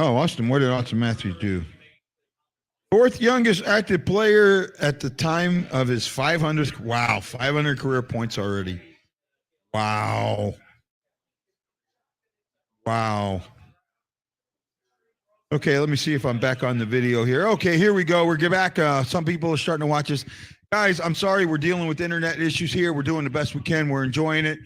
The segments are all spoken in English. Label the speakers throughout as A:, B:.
A: Oh, Austin, what did Austin Matthews do? Fourth youngest active player at the time of his 500th. Wow, 500 career points already. Wow. Wow. Okay, let me see if I'm back on the video here. Okay, here we go. We're back. Some people are starting to watch us. Guys, I'm sorry. We're dealing with internet issues here. We're doing the best we can. We're enjoying it.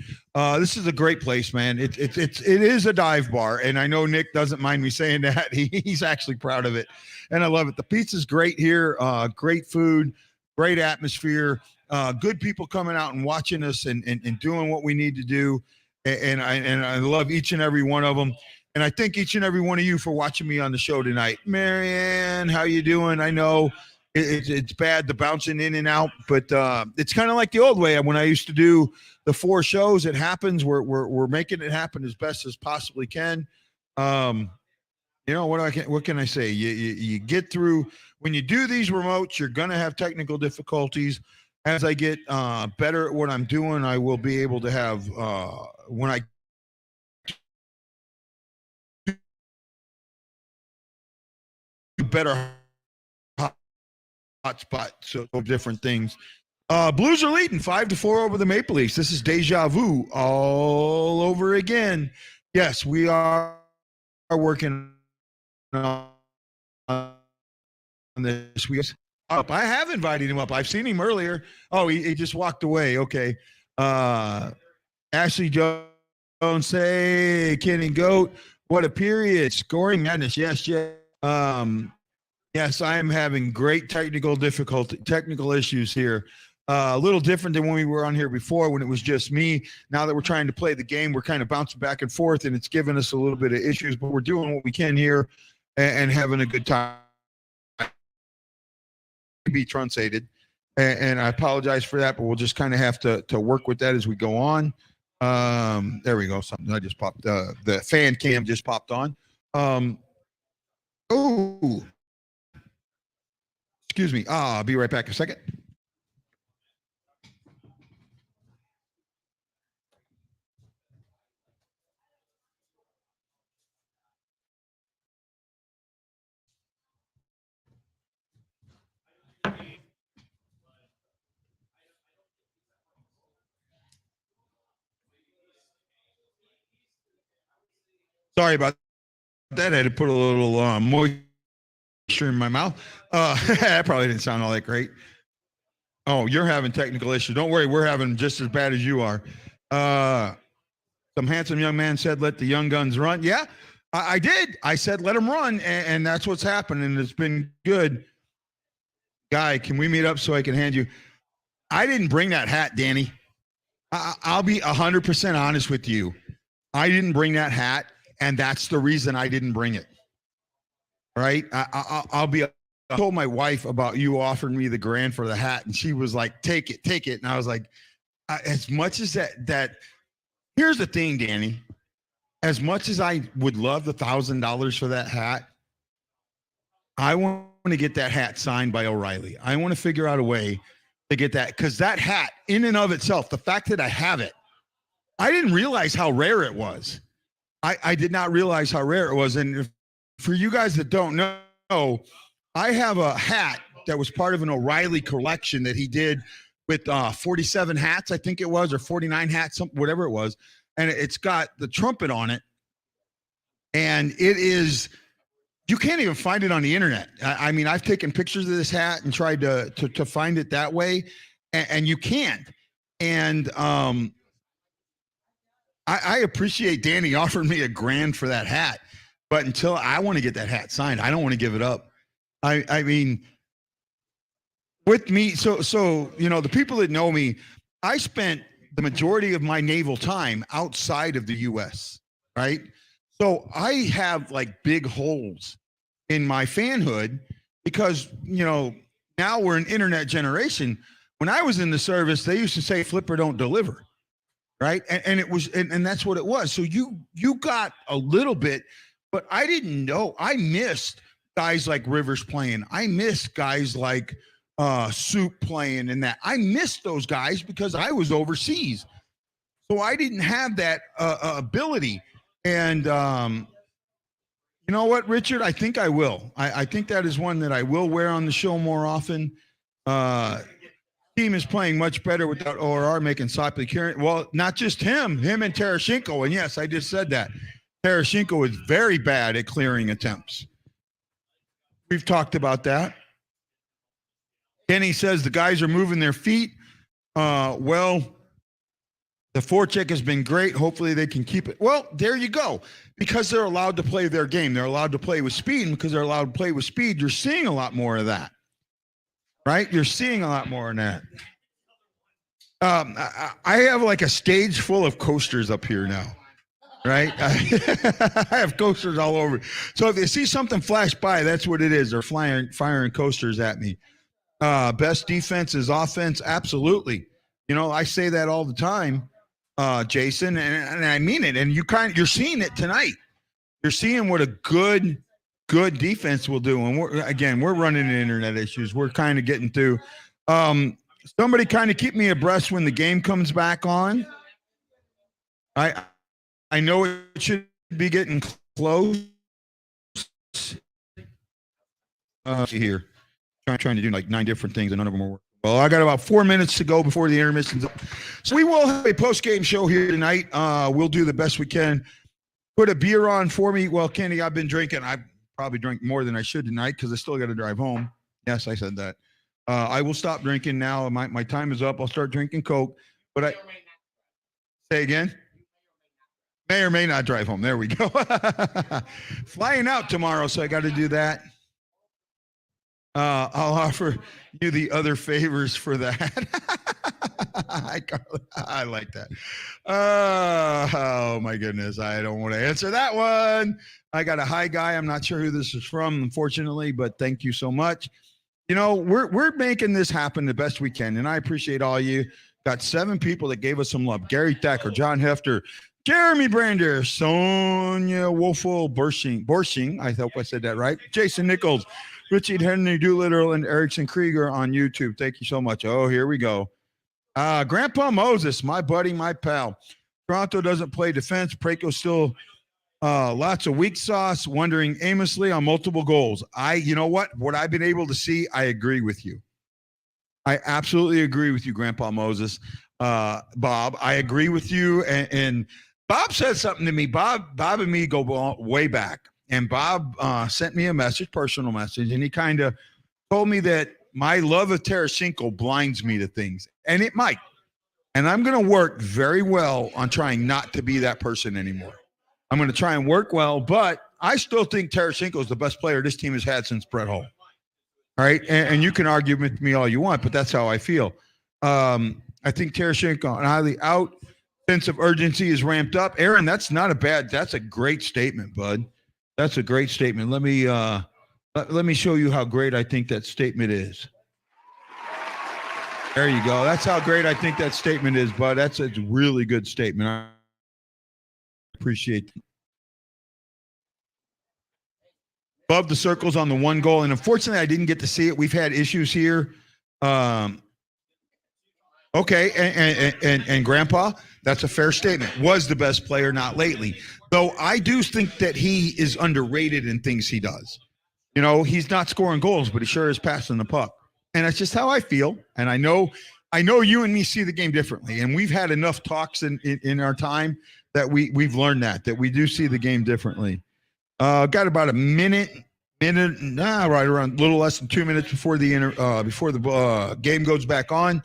A: This is a great place, man. It is a dive bar, and I know Nick doesn't mind me saying that. He's actually proud of it, and I love it. The pizza's great here. Great food, great atmosphere. Good people coming out and watching us and doing what we need to do. And I love each and every one of them. And I thank each and every one of you for watching me on the show tonight. Marianne, how you doing? I know it's bad, the bouncing in and out, but it's kind of like the old way. When I used to do the 4 shows, it happens. We're making it happen as best as possibly can. You know, what can I say? You get through. When you do these remotes, you're going to have technical difficulties. As I get better at what I'm doing, I will be able to have, when I better hotspot, so different things. Blues are leading 5-4 over the Maple Leafs. This is deja vu all over again. Yes, we are working on this. I have invited him up. I've seen him earlier. Oh, he just walked away. Okay. Ashley Jones, say Kenny Goat. What a period. Scoring madness. Yes. Yes, I am having great technical issues here. A little different than when we were on here before when it was just me. Now that we're trying to play the game, we're kind of bouncing back and forth, and it's given us a little bit of issues, but we're doing what we can here and having a good time. Be truncated, and I apologize for that, but we'll just kind of have to work with that as we go on. There we go. Something I just popped. The fan cam just popped on. Oh, excuse me. I'll be right back in a second. Sorry about that. I had to put a little moisture in my mouth. That probably didn't sound all that great. Oh, you're having technical issues. Don't worry. We're having just as bad as you are. Some handsome young man said, let the young guns run. Yeah, I did. I said, let them run. And that's what's happened. And it's been good. Guy, can we meet up so I can hand you? I didn't bring that hat, Danny. I'll be 100% honest with you. I didn't bring that hat. And that's the reason I didn't bring it. Right? I'll be. I told my wife about you offering me the $1,000 for the hat, and she was like, "Take it, take it." And I was like, as much as that. Here's the thing, Danny. As much as I would love the $1,000 for that hat, I want to get that hat signed by O'Reilly. I want to figure out a way to get that, because that hat, in and of itself, the fact that I have it, I didn't realize how rare it was. I did not realize how rare it was. And for you guys that don't know, I have a hat that was part of an O'Reilly collection that he did with 47 hats, I think it was, or 49 hats, whatever it was. And it's got the trumpet on it. And it is, you can't even find it on the internet. I mean, I've taken pictures of this hat and tried to find it that way, and you can't. And I appreciate Danny offering me $1,000 for that hat, but until I want to get that hat signed, I don't want to give it up. I mean, with me, so you know, the people that know me, I spent the majority of my naval time outside of the U.S., right? So I have like big holes in my fanhood because, you know, now we're an internet generation. When I was in the service, they used to say flipper don't deliver. Right. And it was, and that's what it was. So you got a little bit, but I didn't know. I missed guys like Rivers playing. I missed guys like Soup playing and that. I missed those guys because I was overseas. So I didn't have that ability. And, you You know what, Richard? I think I will. I think that is one that I will wear on the show more often. Team is playing much better without ORR making Sopley carry. Well, not just him and Tereshchenko. And yes, I just said that. Tereshchenko is very bad at clearing attempts. We've talked about that. Kenny says the guys are moving their feet. Well, the forecheck has been great. Hopefully they can keep it. Well, there you go. Because they're allowed to play their game. They're allowed to play with speed. And because they're allowed to play with speed, you're seeing a lot more of that. Right? You're seeing a lot more in that. I have like a stage full of coasters up here now. Right? I have coasters all over. So if you see something flash by, that's what it is. They're firing coasters at me. Best defense is offense. Absolutely. You know, I say that all the time, Jason, and I mean it. And you're seeing it tonight. You're seeing what a good defense will do. And we're running into internet issues. We're kind of getting through. Somebody kind of keep me abreast when the game comes back on. I know it should be getting close. Here. Trying to do like 9 different things and none of them are working. Well, I got about 4 minutes to go before the intermission's up. So we will have a post-game show here tonight. We'll do the best we can. Put a beer on for me. Well, Kenny, I've been drinking. I probably drank more than I should tonight because I still got to drive home. Yes, I said that. I will stop drinking now. My time is up. I'll start drinking Coke. But say again? May or may not drive home. There we go. Flying out tomorrow, so I got to do that. I'll offer you the other favors for that. I like that. Oh, my goodness. I don't want to answer that one. I got a hi guy. I'm not sure who this is from, unfortunately, but thank you so much. You know, we're making this happen the best we can, and I appreciate all you. Got 7 people that gave us some love. Gary Thacker, John Hefter, Jeremy Brander, Sonia Wolfel Borshing. I hope I said that right. Jason Nichols, Richard Henry Doolittle, and Erickson Krieger on YouTube. Thank you so much. Oh, here we go. Grandpa Moses, my buddy, my pal. Toronto doesn't play defense. Preco still lots of weak sauce, wondering aimlessly on multiple goals. You know what? What I've been able to see, I agree with you. I absolutely agree with you, Grandpa Moses. Bob, I agree with you. And Bob said something to me. Bob and me go way back. And Bob sent me a message, personal message, and he kind of told me that my love of Tereshchenko blinds me to things. And it might. And I'm going to work very well on trying not to be that person anymore. I'm going to try and work well, but I still think Tereshchenko is the best player this team has had since Brett Hull. All right? And you can argue with me all you want, but that's how I feel. I think Tereshchenko highly out. Sense of urgency is ramped up. Aaron, that's a great statement, bud. That's a great statement. Let me show you how great I think that statement is. There you go. That's how great I think that statement is, bud. That's a really good statement. I appreciate it. Above the circles on the 1 goal, and unfortunately, I didn't get to see it. We've had issues here. Okay, and Grandpa, that's a fair statement. Was the best player, not lately. Though I do think that he is underrated in things he does. You know, he's not scoring goals, but he sure is passing the puck. And that's just how I feel. And I know you and me see the game differently. And we've had enough talks in our time that we've learned that we do see the game differently. Got about a minute, right around a little less than 2 minutes before the game goes back on.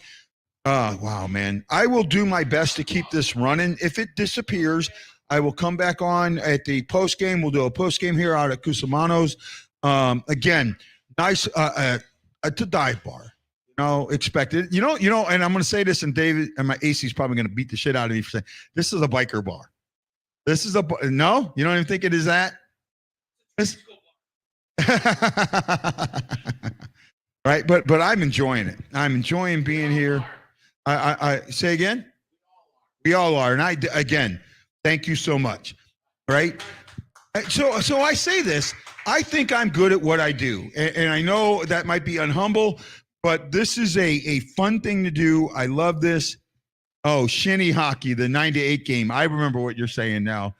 A: Wow, man. I will do my best to keep this running. If it disappears, I will come back on at the post game. We'll do a post game here out at Cusimano's. Again, nice to dive bar. You know, expected. You know, and I'm going to say this, and David and my AC is probably going to beat the shit out of me for saying this is a biker bar. This is no. You don't even think it is that. Right, but I'm enjoying it. I'm enjoying being here. I say again. We all are, and again, thank you so much. Right. So I say this. I think I'm good at what I do, and I know that might be unhumble, but this is a fun thing to do. I love this. Oh, shinny hockey, the 9-8 game. I remember what you're saying now.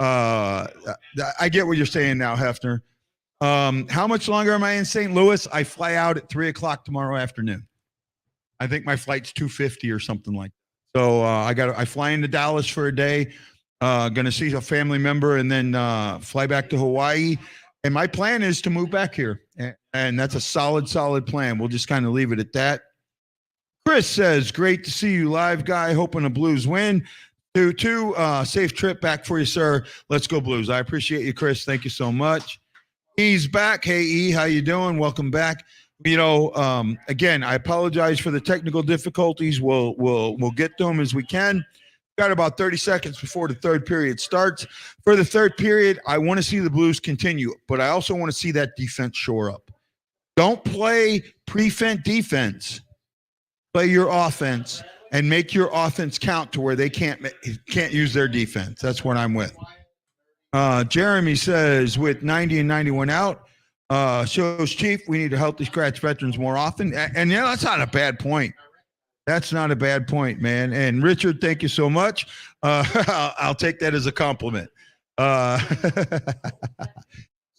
A: I get what you're saying now, Hefner. How much longer am I in St. Louis? I fly out at 3:00 tomorrow afternoon. I think my flight's 2:50 or something like that. So I fly into Dallas for a day. Gonna see a family member and then fly back to Hawaii. And my plan is to move back here. And that's a solid plan. We'll just kind of leave it at that. Chris says, great to see you live, guy. Hoping the Blues win. 2-2, safe trip back for you, sir. Let's go Blues. I appreciate you, Chris. Thank you so much. He's back. Hey, E, how you doing? Welcome back. You know, again, I apologize for the technical difficulties. We'll get to them as we can. Got about 30 seconds before the third period starts. For the third period, I want to see the Blues continue, but I also want to see that defense shore up. Don't play prevent defense. Play your offense and make your offense count to where they can't use their defense. That's what I'm with. Jeremy says, with 90 and 91 out, shows Chief, we need to help the scratch veterans more often. And yeah, that's not a bad point. That's not a bad point, man. And Richard, thank you so much. I'll take that as a compliment.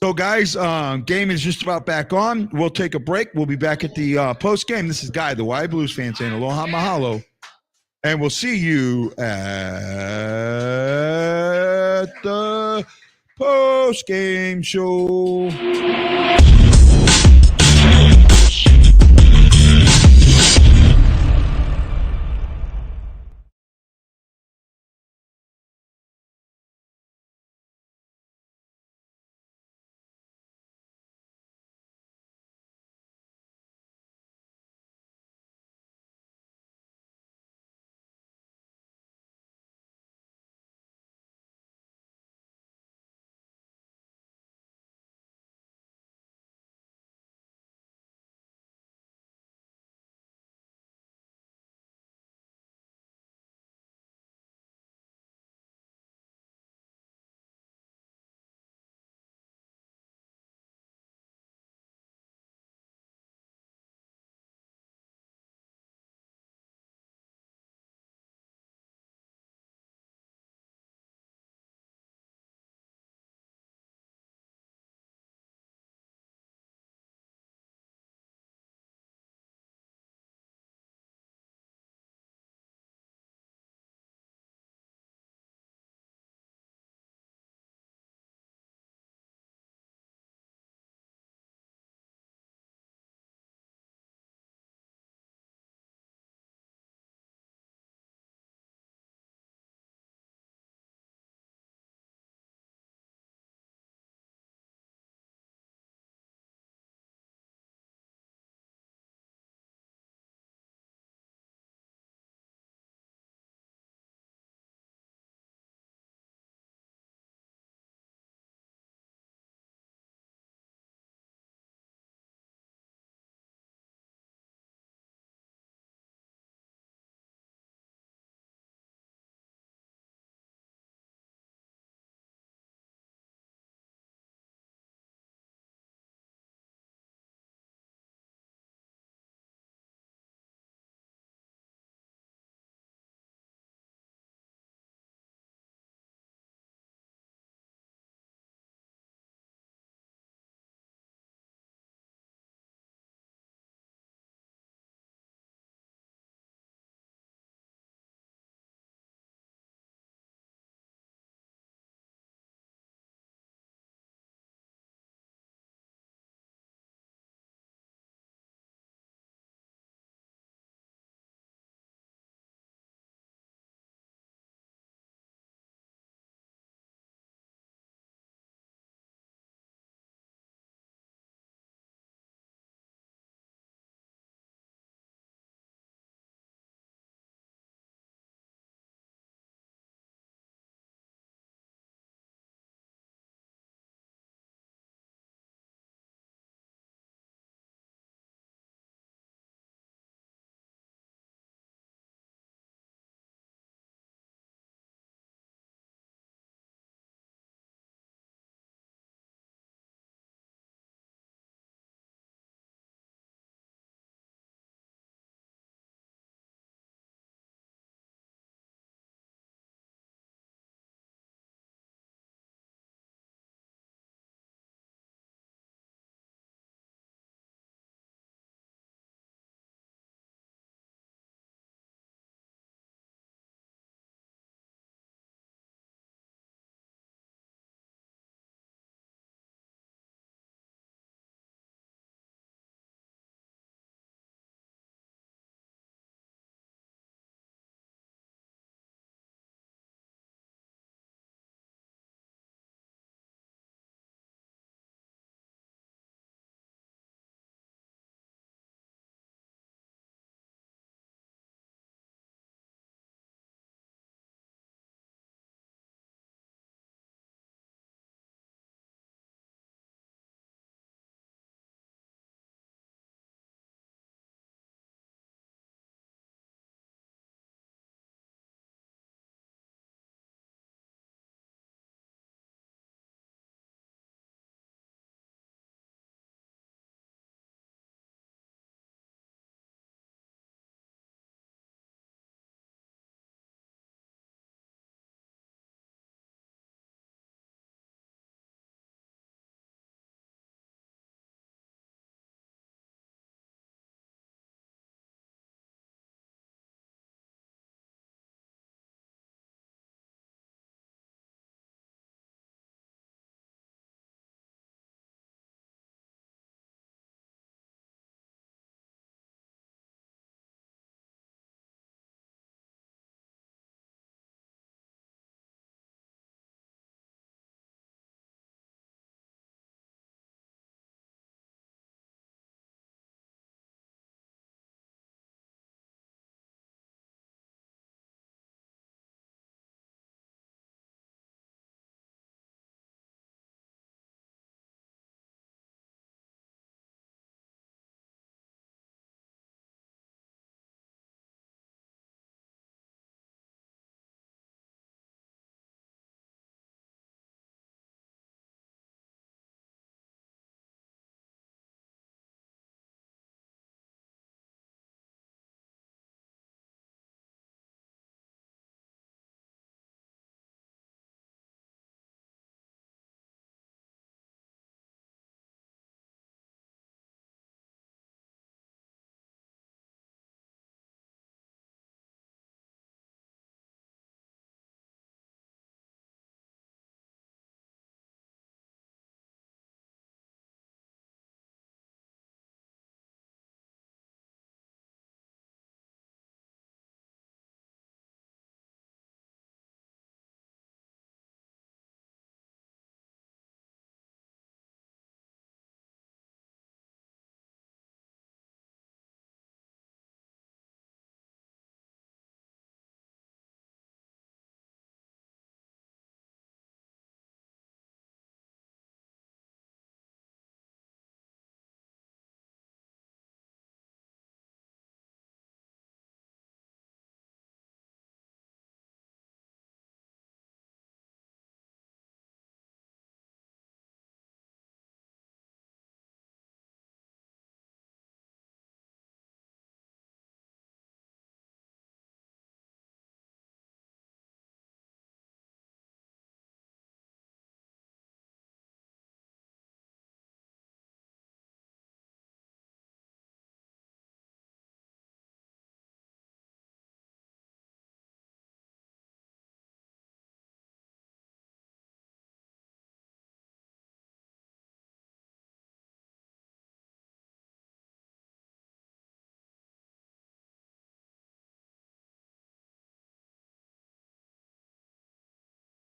A: So, guys, game is just about back on. We'll take a break. We'll be back at the post game. This is Guy, the Y Blues fan, saying aloha mahalo. And we'll see you at the post game show.